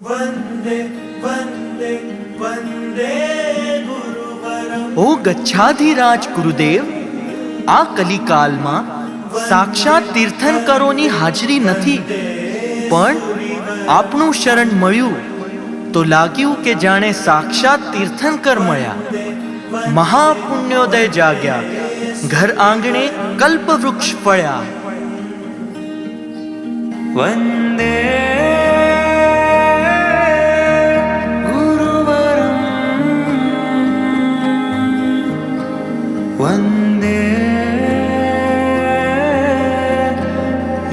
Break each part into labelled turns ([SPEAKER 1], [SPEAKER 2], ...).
[SPEAKER 1] वन्दे वन्दे वन्दे गुरुवरम्।
[SPEAKER 2] ઓ ગચ્છાધિરાજ ગુરુદેવ, આ કલિકાલમાં સાક્ષાત તીર્થંકરોની હાજરી નથી, પણ આપનું શરણ મળ્યું તો લાગ્યું કે જાણે સાક્ષાત તીર્થંકર મળ્યા। મહાપુણ્યોદય જાગ્યા, ઘર આંગણે કલ્પવૃક્ષ ફળ્યા। વંદે वन्दे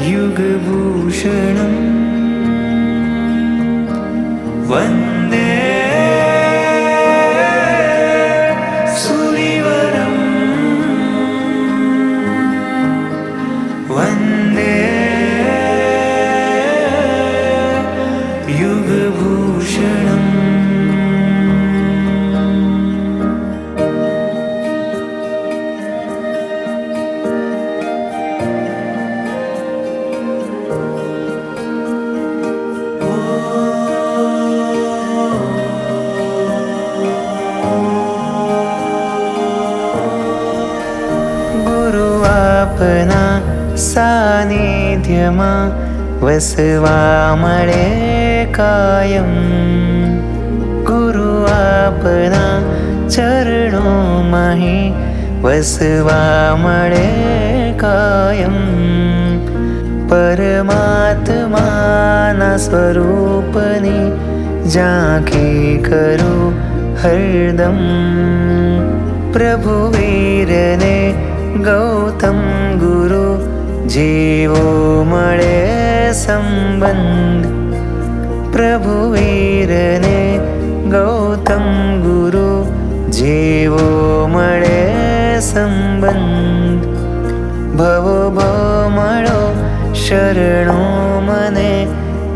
[SPEAKER 2] युगभूषणम् वन्दे सूरिवरम् वन्दे युगभूषणम्। આપના સાનિધ્યમાં વસવા મળે કાયમ, ગુરુ આપના ચરણોમાં વસવા મળે કાયમ। પરમાત્માના સ્વરૂપની ઝાંખી કરું હરદમ, પ્રભુ વીરને ગૌતમ ગુરુ જેવો મળે સંબંધ, પ્રભુ વીરને ગૌતમ ગુરુ જેવો મળે સંબંધ। ભવો ભમળો શરણો મને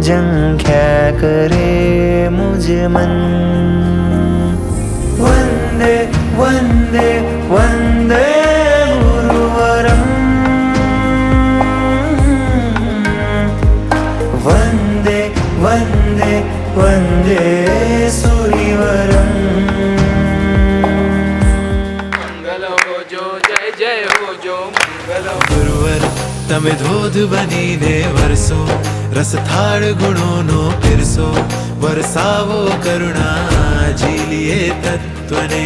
[SPEAKER 2] ઝંખ્યા કરે મુજ મન। વંદે વંદે વંદે गुरुवरम् वन्दे वन्दे वन्दे सूरिवरम्।
[SPEAKER 3] મંગલ હોજો, જય જય હોજો, મંગલ
[SPEAKER 4] ગુરુવર તમે ધોધ બનીને વરસો, રસથાળ ગુણોનો પીરસો, વરસાવો કરુણા ઝીલીએ તત્વને।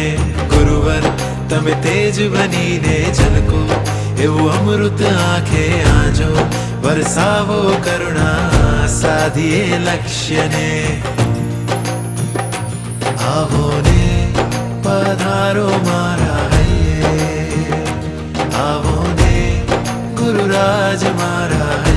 [SPEAKER 4] ગુરુવર તમે તેજ બનીને ઝલકો, એવું અમૃત આંખે આજો, વરસાવો કરુણા સાધીએ લક્ષ્યને। આવો ને પધારો મારા હૈયે, આવો ને ગુરુરાજ મારા હૈયે।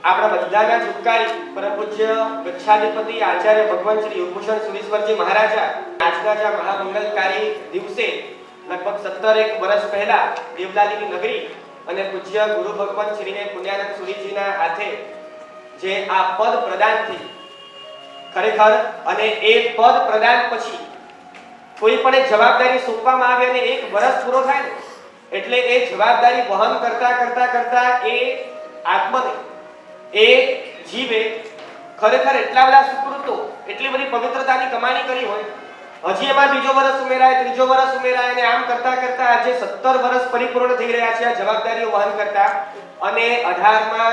[SPEAKER 5] આપણા બધાના છુટકારી પરમ પૂજ્ય ગચ્છાધિપતિ આચાર્ય ભગવાન શ્રી યોગભૂષણ સુરીશ્વરજી મહારાજા આજના જે મહામંગલકારી દિવસે લગભગ 17 વર્ષ પહેલા દેવલાલીની નગરી અને પૂજ્ય ગુરુ ભગવાન શ્રીને પુણ્યાનંદ સુરીજીના હાથે જે આ પદ પ્રદાન થઈ, ખરેખર અને એ પદ પ્રદાન પછી કોઈ પણ એક જવાબદારી સોંપવામાં આવે અને 1 વર્ષ પૂરો થાય ને એટલે એ જવાબદારી વહન કરતા કરતા કરતા એ આત્મને એ જીવે ખરેખર એટલા બધા સુકૃતો, એટલી બધી પવિત્રતાની કમાણી કરી હોય, હજી એમાં બીજો વર્ષ ઉમેરાય, ત્રીજો વર્ષ ઉમેરાય અને આમ કરતા કરતા આજે 17 વર્ષ પરિપૂર્ણ થઈ રહ્યા છે આ જવાબદારીઓ વહન કરતા, અને 18મા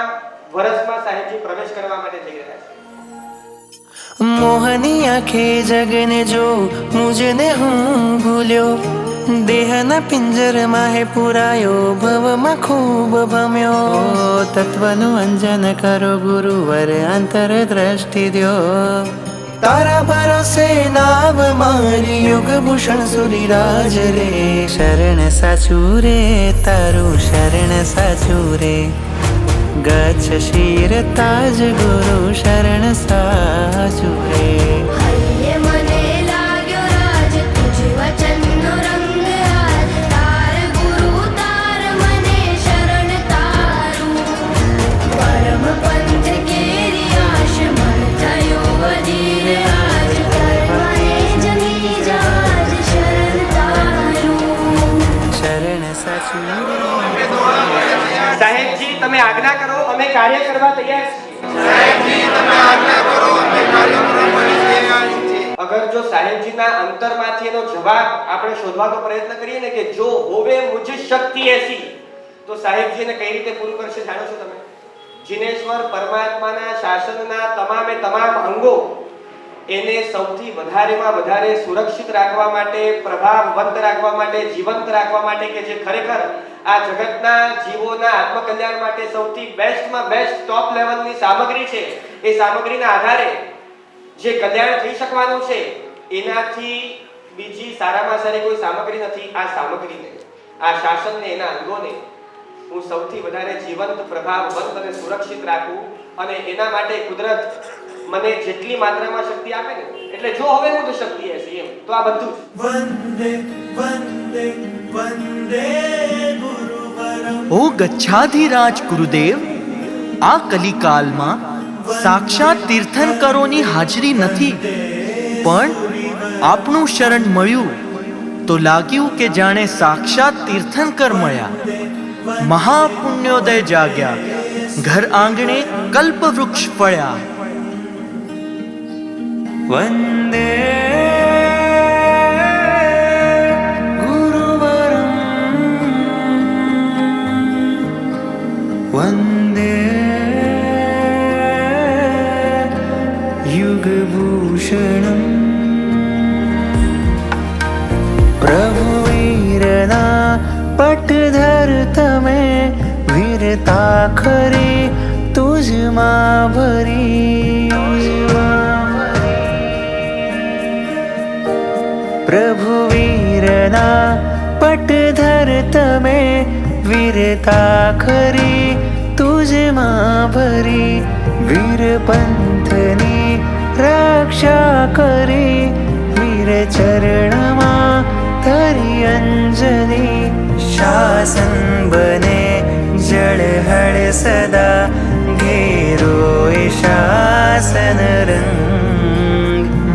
[SPEAKER 5] વર્ષમાં સાહેબજી પ્રવેશ કરવા માટે જઈ રહ્યા છે।
[SPEAKER 2] મોહની આંખે જગને જો મુજને હું ભૂલ્યો, દેહના પિંજરમાં હે પુરાયો, ભવમાં ખૂબ ભમ્યો। તત્વનું અંજન કરો ગુરુવર, અંતર દ્રષ્ટિ દ્યો, તારા ભરોસે નાવ મારી યુગભૂષણ સુરીરાજ રે। શરણ સાચું રે તારું, શરણ સાચું રે, ગચ્છ શિર તાજ ગુરુ શરણ સાચું રે।
[SPEAKER 6] મને લાગ્યો રાજ તુજ વચનનો રંગ આજ
[SPEAKER 5] સાહેબજી તમે આજ્ઞા કરો, અમે કાર્ય કરવા તૈયાર છીએ. અગર જો સાહેબજીના અંતરમાંથી એનો જવાબ આપણે શોધવાનો પ્રયત્ન કરીએ ને કે જો હોવે મુझ શક્તિ એસી, તો સાહેબજી એને કઈ રીતે પૂરું કરશે જાણો છો તમે? જીનેશ્વર પરમાત્માના શાસનના તમામે તમામ અંગો એને સૌથી વધારેમાં વધારે સુરક્ષિત રાખવા માટે, પ્રભાવવંત રાખવા માટે, જીવંત રાખવા માટે, કે જે ખરેખર આ જગતના જીવોના આત્મકલ્યાણ માટે સૌથી બેસ્ટમાં બેસ્ટ ટોપ લેવલની સામગ્રી છે, એ સામગ્રીના આધારે જે કલ્યાણ થઈ શકવાનું છે એનાથી બીજી સારામાં સારી કોઈ સામગ્રી નથી. આ સામગ્રીને, આ શાસનને, એના અંગોને હું સૌથી વધારે જીવંત, પ્રભાવવંત અને સુરક્ષિત રાખું, અને એના માટે કુદરત મને જેટલી માત્રામાં શક્તિ આપે ને, એટલે જો હવે હું તો શક્તિ હશે એમ, તો આ બધું
[SPEAKER 1] વંદે વંદે વંદે ગુરુવરમ.
[SPEAKER 6] ઓ ગચ્છાધિરાજ ગુરુદેવ, આ કલિકાલમાં સાક્ષાત તીર્થંકરોની હાજરી નથી, પણ આપનું શરણ મળ્યું તો લાગ્યું કે જાણે સાક્ષાત તીર્થંકર મળ્યા. મહાપુણ્યોદય જાગ્યા, ઘર આંગણે કલ્પવૃક્ષ ફળ્યા.
[SPEAKER 2] વંદે ગુરુવરમ, વંદે યુગભૂષણમ. પ્રભુવીરના પટધર તમે, વીરતા ખરી તુજમાં ભરી. પ્રભુવીરના પટધર તમે, વીરતા ખરી તુજમાં ભરી. વીરપંથની રક્ષા કરી, વીર ચરણમાં ધરી અંજલિ. શાસન બને જળહળ સદા, ઘેરો એ શાસન રંગ.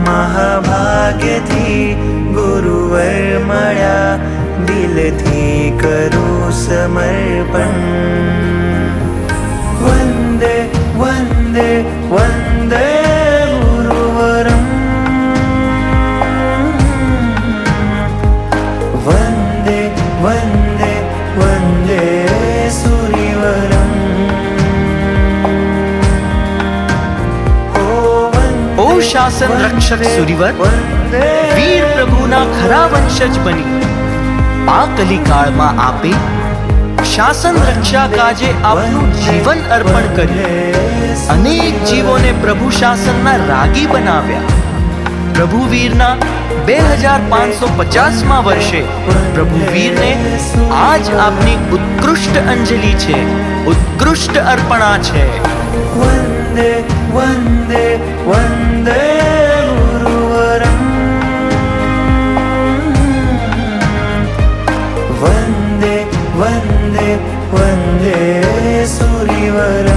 [SPEAKER 2] મહાભાગ્યથી ગુરુવર મળ્યા, દિલથી કરું સમર્પણ. વંદે વંદે વંદે ગુરુવરમ, વંદે વંદે વંદે સુરીવરમ.
[SPEAKER 6] ઓ શાસન રક્ષક સુરીવર, વીર પ્રભુના ખરા વંશજ બની આ કલિકાળમાં આપે શાસન રક્ષા કાજે આપનું જીવન અર્પણ કર્યું. અનેક જીવોને પ્રભુ શાસનના રાગી બનાવ્યા. પ્રભુવીરના 2550માં વર્ષે પ્રભુવીરને આજ આપની ઉત્કૃષ્ટ અંજલિ છે, ઉત્કૃષ્ટ અર્પણા છે.
[SPEAKER 2] વંદે વંદે વંદે ગુરુવરમ, વંદે વંદે વંદે સુરીવરમ.